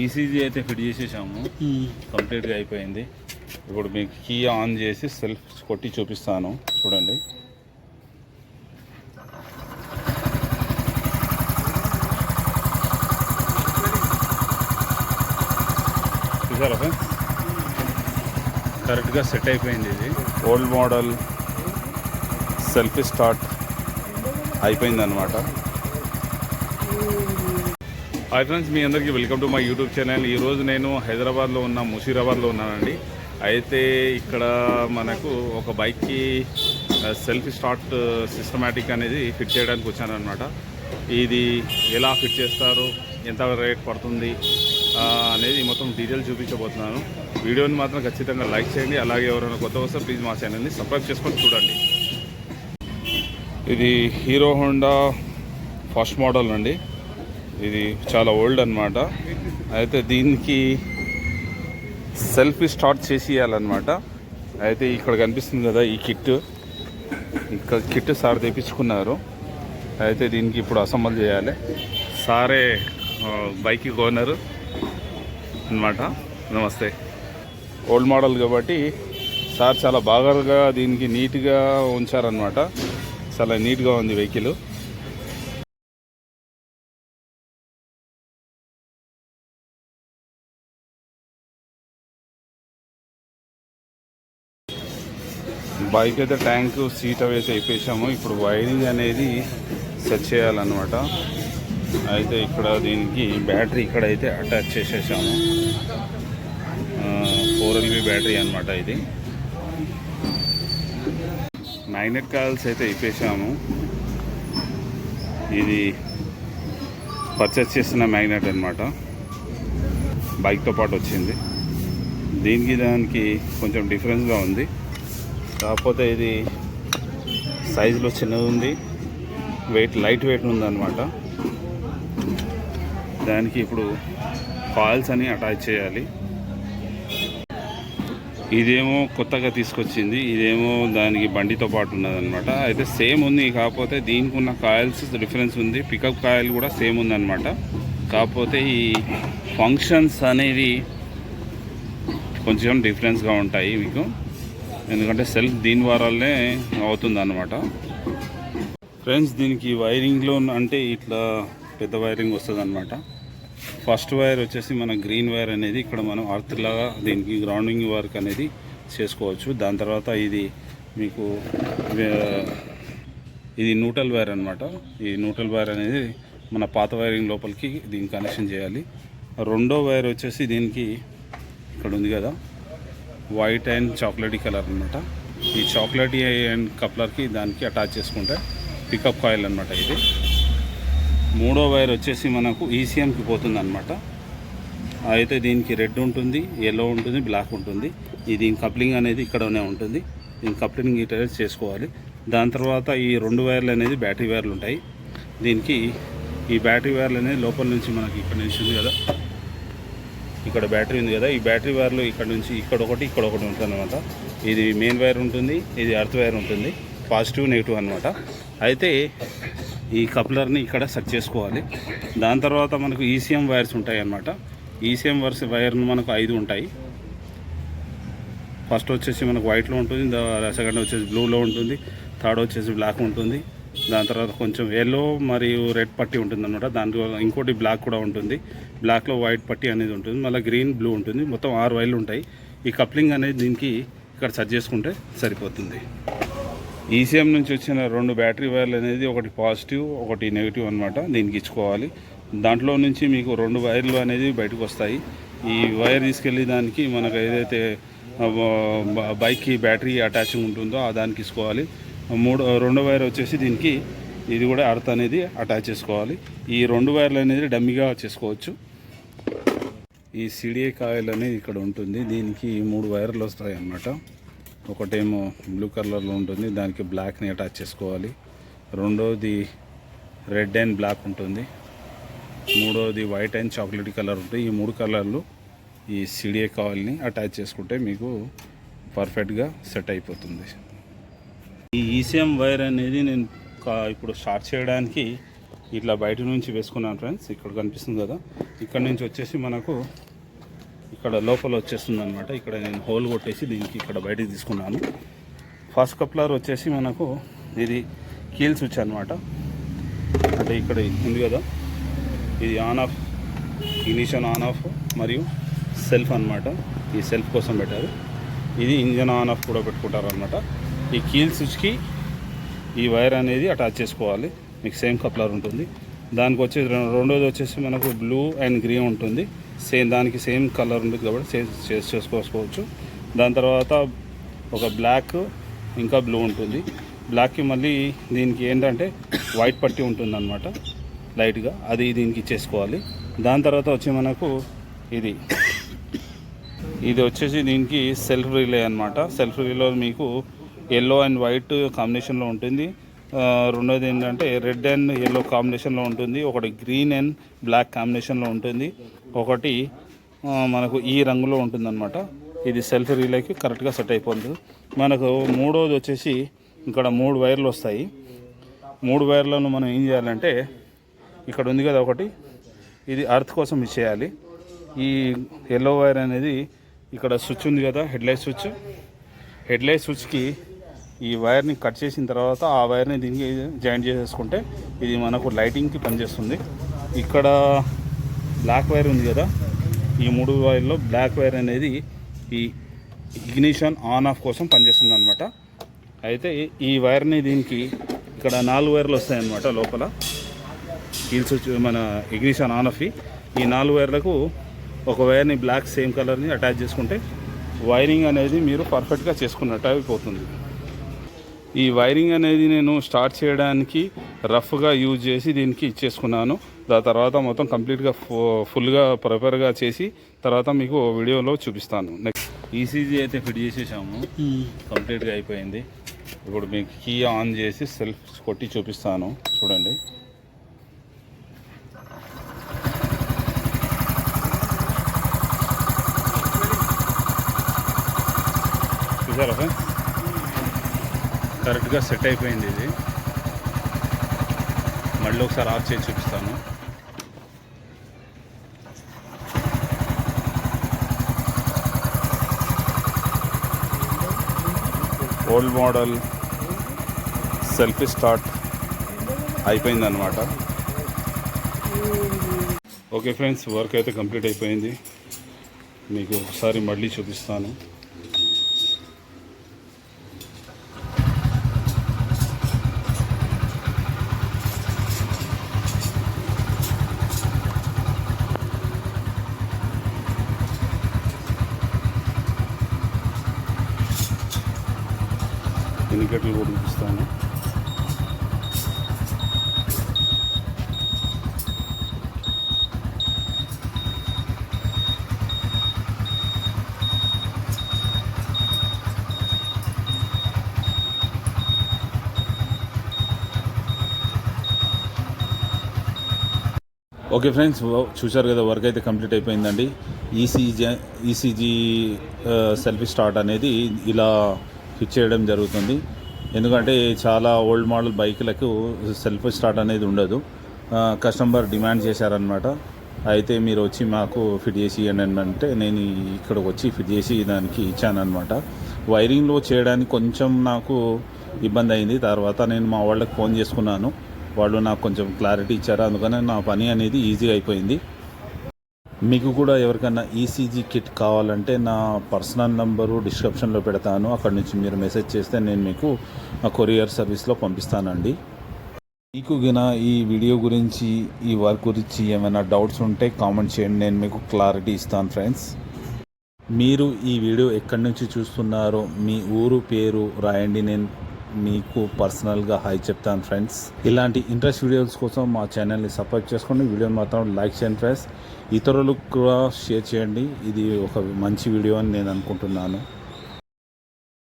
ECG అయితే fit చేసేసాము, కంప్లీట్గా అయిపోయింది. ఇప్పుడు మీకు కీ ఆన్ చేసి సెల్ఫ్ కొట్టి చూపిస్తాను, చూడండి. చూసారా ఫ్రెండ్స్, కరెక్ట్గా సెట్ అయిపోయింది. ఇది ఓల్డ్ మోడల్ సెల్ఫీ స్టార్ట్ అయిపోయింది అనమాట. హాయ్ ఫ్రెండ్స్, మీ అందరికీ welcome to my YouTube channel. ఈరోజు నేను హైదరాబాద్లో ఉన్న ముషీరాబాద్లో ఉన్నానండి. అయితే ఇక్కడ మనకు ఒక బైక్కి సెల్ఫీ స్టార్ట్ సిస్టమేటిక్ అనేది ఫిట్ చేయడానికి వచ్చానమాట. ఇది ఎలా ఫిట్ చేస్తారు, ఎంత రేట్ పడుతుంది అనేది మొత్తం డీటెయిల్ చూపించబోతున్నాను. వీడియోని మాత్రం ఖచ్చితంగా లైక్ చేయండి. అలాగే ఎవరైనా కొత్త వస్తే ప్లీజ్ మా ఛానల్ని సబ్స్క్రైబ్ చేసుకొని చూడండి. ఇది హీరో హోండా ఫస్ట్ మోడల్ అండి. ఇది చాలా ఓల్డ్ అనమాట. అయితే దీనికి సెల్ఫీ స్టార్ట్ చేసి ఇవ్వాలన్నమాట. అయితే ఇక్కడ కనిపిస్తుంది కదా ఈ కిట్, ఇక్కడ కిట్ సార్ తెప్పించుకున్నారు. అయితే దీనికి ఇప్పుడు అసెంబుల్ చేయాలి. సారే బైక్ ఓనరు అనమాట. నమస్తే. ఓల్డ్ మోడల్ కాబట్టి సార్ చాలా బాగా దీనికి నీట్గా ఉంచారనమాట. చాలా నీట్గా ఉంది వెహికల్. బైక్ అయితే ట్యాంక్ సీట్ అవి అయితే అయిపోయాము. ఇప్పుడు వైరింగ్ అనేది సెట్ చేయాలన్నమాట. అయితే ఇక్కడ దీనికి బ్యాటరీ ఇక్కడైతే అటాచ్ చేసేసాము. 4LV బ్యాటరీ అనమాట. ఇది మ్యాగ్నెట్ కాయిల్స్ అయితే అయిపోయాము. ఇది పర్చేస్ చేసిన మ్యాగ్నెట్ అనమాట, బైక్తో పాటు వచ్చింది. దీనికి దానికి కొంచెం డిఫరెన్స్గా ఉంది. కాకపోతే ఇది సైజులో చిన్నది ఉంది, లైట్ వెయిట్ ఉందన్నమాట. దానికి ఇప్పుడు కాయిల్స్ అని అటాచ్ చేయాలి. ఇదేమో కొత్తగా తీసుకొచ్చింది, ఇదేమో దానికి బండితో పాటు ఉన్నదన్నమాట. అయితే సేమ్ ఉంది, కాకపోతే దీనికి ఉన్న కాయిల్స్ డిఫరెన్స్ ఉంది. పికప్ కాయిల్ కూడా సేమ్ ఉందన్నమాట. కాకపోతే ఈ ఫంక్షన్స్ అనేది కొంచెం డిఫరెన్స్గా ఉంటాయి మీకు, ఎందుకంటే సెల్ఫ్ దీని ద్వారానే అవుతుంది అన్నమాట. ఫ్రెండ్స్, దీనికి వైరింగ్లో అంటే ఇట్లా పెద్ద వైరింగ్ వస్తుంది అనమాట. ఫస్ట్ వైర్ వచ్చేసి మన గ్రీన్ వైర్ అనేది ఇక్కడ మనం అర్త్ లాగా దీనికి గ్రౌండింగ్ వర్క్ అనేది చేసుకోవచ్చు. దాని తర్వాత ఇది మీకు ఇది న్యూట్రల్ వైర్ అనమాట. ఈ న్యూట్రల్ వైర్ అనేది మన పాత వైరింగ్ లోపలికి దీనికి కనెక్షన్ చేయాలి. రెండో వైర్ వచ్చేసి దీనికి ఇక్కడ ఉంది కదా, వైట్ అండ్ చాక్లెటీ కలర్ అనమాట. ఈ చాక్లెటీ అండ్ కప్లర్కి దానికి అటాచ్ చేసుకుంటే పికప్ కాయిల్ అనమాట. ఇది మూడో వైర్ వచ్చేసి మనకు ఈసీఎంకి పోతుంది అనమాట. అయితే దీనికి రెడ్ ఉంటుంది, ఎల్లో ఉంటుంది, బ్లాక్ ఉంటుంది. దీని కప్లింగ్ అనేది ఇక్కడనే ఉంటుంది. దీని కప్లింగ్ ఇటర్ చేసుకోవాలి. దాని తర్వాత ఈ రెండు వైర్లు అనేది బ్యాటరీ వైర్లు ఉంటాయి. దీనికి ఈ బ్యాటరీ వైర్లు అనేది లోపల నుంచి మనకి ఇక్కడ నుంచి ఉంది కదా, ఇక్కడ బ్యాటరీ ఉంది కదా, ఈ బ్యాటరీ వైర్లు ఇక్కడ నుంచి ఇక్కడ ఒకటి ఉంటుంది అనమాట. ఇది మెయిన్ వైర్ ఉంటుంది, ఇది అర్త్ వైర్ ఉంటుంది, పాజిటివ్ నెగిటివ్ అనమాట. అయితే ఈ కప్లర్ని ఇక్కడ సెట్ చేసుకోవాలి. దాని తర్వాత మనకు ఈసీఎం వైర్స్ ఉంటాయి అన్నమాట. ఈసీఎం వైర్లు మనకు 5 ఉంటాయి. ఫస్ట్ వచ్చేసి మనకు వైట్లో ఉంటుంది, సెకండ్ వచ్చేసి బ్లూలో ఉంటుంది, థర్డ్ వచ్చేసి బ్లాక్ ఉంటుంది. దాని తర్వాత కొంచెం ఎల్లో మరియు రెడ్ పట్టి ఉంటుంది అనమాట. దాంట్లో ఇంకోటి బ్లాక్ కూడా ఉంటుంది, బ్లాక్లో వైట్ పట్టి అనేది ఉంటుంది, మళ్ళీ గ్రీన్ బ్లూ ఉంటుంది. మొత్తం 6 వైర్లు ఉంటాయి. ఈ కప్లింగ్ అనేది దీనికి ఇక్కడ సెట్ చేసుకుంటే సరిపోతుంది. ఈసీఎం నుంచి వచ్చిన 2 బ్యాటరీ వైర్లు అనేది ఒకటి పాజిటివ్ ఒకటి నెగిటివ్ అనమాట. దీనికి ఇచ్చుకోవాలి. దాంట్లో నుంచి మీకు 2 వైర్లు అనేది బయటకు వస్తాయి. ఈ వైర్ తీసుకెళ్ళి దానికి మనకు ఏదైతే బైక్కి బ్యాటరీ అటాచింగ్ ఉంటుందో దానికి ఇచ్చుకోవాలి. రెండో వైర్ వచ్చేసి దీనికి ఇది కూడా అర్త్ అనేది అటాచ్ చేసుకోవాలి. ఈ 2 వైర్లు అనేది డమ్మీగా చేసుకోవచ్చు. ఈ సిడిఐ కాయిల్ అనేది ఇక్కడ ఉంటుంది. దీనికి 3 వైర్లు వస్తాయి అన్నమాట. ఒకటేమో బ్లూ కలర్లో ఉంటుంది, దానికి బ్లాక్ని అటాచ్ చేసుకోవాలి. రెండోది రెడ్ అండ్ బ్లాక్ ఉంటుంది. మూడోది వైట్ అండ్ చాక్లెట్ కలర్ ఉంటుంది. ఈ 3 కలర్లు ఈ సిడిఐ కాయిల్ని అటాచ్ చేసుకుంటే మీకు పర్ఫెక్ట్గా సెట్ అయిపోతుంది. ఈ ఈసీఎం వైర్ అనేది నేను ఇప్పుడు స్టార్ట్ చేయడానికి ఇట్లా బయట నుంచి వేసుకున్నాను ఫ్రెండ్స్. ఇక్కడ కనిపిస్తుంది కదా, ఇక్కడ నుంచి వచ్చేసి మనకు ఇక్కడ లోపల వచ్చేస్తుంది అనమాట. ఇక్కడ నేను హోల్ కొట్టేసి దీనికి ఇక్కడ బయటకు తీసుకున్నాను. ఫస్ట్ కప్లర్ వచ్చేసి మనకు ఇది కీల్ స్విచ్ అనమాట. అంటే ఇక్కడ ఉంది కదా, ఇది on off, ignition on off మరియు సెల్ఫ్ అనమాట. ఈ సెల్ఫ్ కోసం పెట్టారు. ఇది ఇంజన్ ఆన్ ఆఫ్ కూడా పెట్టుకుంటారు అనమాట. ఈ కీల్ స్విచ్కి ఈ వైర్ అనేది అటాచ్ చేసుకోవాలి. మీకు సేమ్ కప్లర్ ఉంటుంది. దానికి వచ్చేసి రెండోది వచ్చేసి మనకు బ్లూ అండ్ గ్రీన్ ఉంటుంది. దానికి సేమ్ కలర్ ఉంటుంది కాబట్టి చేసుకోవచ్చు. దాని తర్వాత ఒక బ్లాక్ ఇంకా బ్లూ ఉంటుంది. బ్లాక్కి మళ్ళీ దీనికి ఏంటంటే వైట్ పట్టి ఉంటుంది అనమాట లైట్గా, అది దీనికి ఇచ్చేసుకోవాలి. దాని తర్వాత వచ్చి మనకు ఇది వచ్చేసి దీనికి సెల్ఫ్ రిలే అనమాట. సెల్ఫ్ రిలేలో మీకు ఎల్లో అండ్ వైట్ కాంబినేషన్లో ఉంటుంది. రెండోది ఏంటంటే రెడ్ అండ్ ఎల్లో కాంబినేషన్లో ఉంటుంది. ఒకటి గ్రీన్ అండ్ బ్లాక్ కాంబినేషన్లో ఉంటుంది. ఒకటి మనకు ఈ రంగులో ఉంటుంది అనమాట. ఇది సెల్ఫ్ రిలేకి కరెక్ట్గా సెట్ అయిపోతుంది. మనకు మూడోది వచ్చేసి ఇక్కడ 3 వైర్లు వస్తాయి. 3 వైర్లను మనం ఏం చేయాలంటే ఇక్కడ ఉంది కదా ఒకటి, ఇది అర్త్ కోసం ఇచ్చేయాలి. ఈ ఎల్లో వైర్ అనేది ఇక్కడ స్విచ్ ఉంది కదా, హెడ్ లైట్ స్విచ్కి ఈ వైర్ని కట్ చేసిన తర్వాత ఆ వైర్ని దీనికి జాయింట్ చేసేసుకుంటే ఇది మనకు లైటింగ్కి పనిచేస్తుంది. ఇక్కడ బ్లాక్ వైర్ ఉంది కదా, ఈ 3 వైర్లో బ్లాక్ వైర్ అనేది ఈ ఇగ్నిషన్ ఆన్ ఆఫ్ కోసం పనిచేస్తుంది అనమాట. అయితే ఈ వైర్ని దీనికి ఇక్కడ 4 వైర్లు వస్తాయన్నమాట లోపల. కీల్ స్విచ్ మన ఇగ్నిషన్ ఆన్ ఆఫ్ ఈ 4 వైర్లకు ఒక వైర్ని బ్లాక్ సేమ్ కలర్ని అటాచ్ చేసుకుంటే వైరింగ్ అనేది మీరు పర్ఫెక్ట్గా చేసుకున్నట్టు అయిపోతుంది. ఈ వైరింగ్ అనేది నేను స్టార్ట్ చేయడానికి రఫ్గా యూజ్ చేసి దీనికి ఇచ్చేసుకున్నాను. దాని తర్వాత మొత్తం కంప్లీట్గా ఫుల్గా ప్రిపేర్గా చేసి తర్వాత మీకు వీడియోలో చూపిస్తాను. నెక్స్ట్ ఈసీజీ అయితే ఫిట్ చేసేసాము, కంప్లీట్గా అయిపోయింది. ఇప్పుడు మీకు కీ ఆన్ చేసి సెల్ఫ్ కొట్టి చూపిస్తాను, చూడండి. చూసారా ఫ్రెండ్స్, కరెక్ట్గా సెట్ అయిపోయింది. ఇది మళ్ళీ ఒకసారి ఆఫ్ చేసి చూపిస్తాను. ఓల్డ్ మోడల్ సెల్ఫ్ స్టార్ట్ అయిపోయిందన్నమాట. ఓకే ఫ్రెండ్స్, వర్క్ అయితే కంప్లీట్ అయిపోయింది. మీకు ఒకసారి మళ్ళీ చూపిస్తాను. ఇండికేటర్లు కూడా చూపిస్తాను. ఓకే ఫ్రెండ్స్, చూశారు కదా, వర్క్ అయితే కంప్లీట్ అయిపోయిందండి. ఈసీజీ సెల్ఫ్ స్టార్ట్ అనేది ఇలా ఫిట్ చేయడం జరుగుతుంది. ఎందుకంటే చాలా ఓల్డ్ మోడల్ బైకులకు సెల్ఫ్ స్టార్ట్ అనేది ఉండదు. కస్టమర్ డిమాండ్ చేశారనమాట. అయితే మీరు వచ్చి మాకు ఫిట్ చేసి ఇవ్వండి అంటే నేను ఇక్కడికి వచ్చి ఫిట్ చేసి దానికి ఇచ్చానమాట. వైరింగ్లో చేయడానికి కొంచెం నాకు ఇబ్బంది అయింది. తర్వాత నేను మా వాళ్ళకి ఫోన్ చేసుకున్నాను, వాళ్ళు నాకు కొంచెం క్లారిటీ ఇచ్చారు. అందుకని నా పని అనేది ఈజీ అయిపోయింది. మీకు కూడా ఎవరికైనా ఈసీజీ కిట్ కావాలంటే నా పర్సనల్ నంబరు డిస్క్రిప్షన్లో పెడతాను. అక్కడ నుంచి మీరు మెసేజ్ చేస్తే నేను మీకు కొరియర్ సర్వీస్లో పంపిస్తానండి. మీకు గిన ఈ వీడియో గురించి, ఈ వర్క్ గురించి ఏమైనా డౌట్స్ ఉంటే కామెంట్ చేయండి, నేను మీకు క్లారిటీ ఇస్తాను ఫ్రెండ్స్. మీరు ఈ వీడియో ఎక్కడి నుంచి చూస్తున్నారో మీ ఊరు పేరు రాయండి, నేను మీకు పర్సనల్గా హాయ్ చెప్తాను ఫ్రెండ్స్. ఇలాంటి ఇంట్రెస్ట్ వీడియోస్ కోసం మా ఛానల్ని సబ్స్క్రైబ్ చేసుకోండి. వీడియోని మాత్రం లైక్ చేయండి ఫ్రెండ్స్. ఇతరులకు కూడా షేర్ చేయండి. ఇది ఒక మంచి వీడియో అని నేను అనుకుంటున్నాను.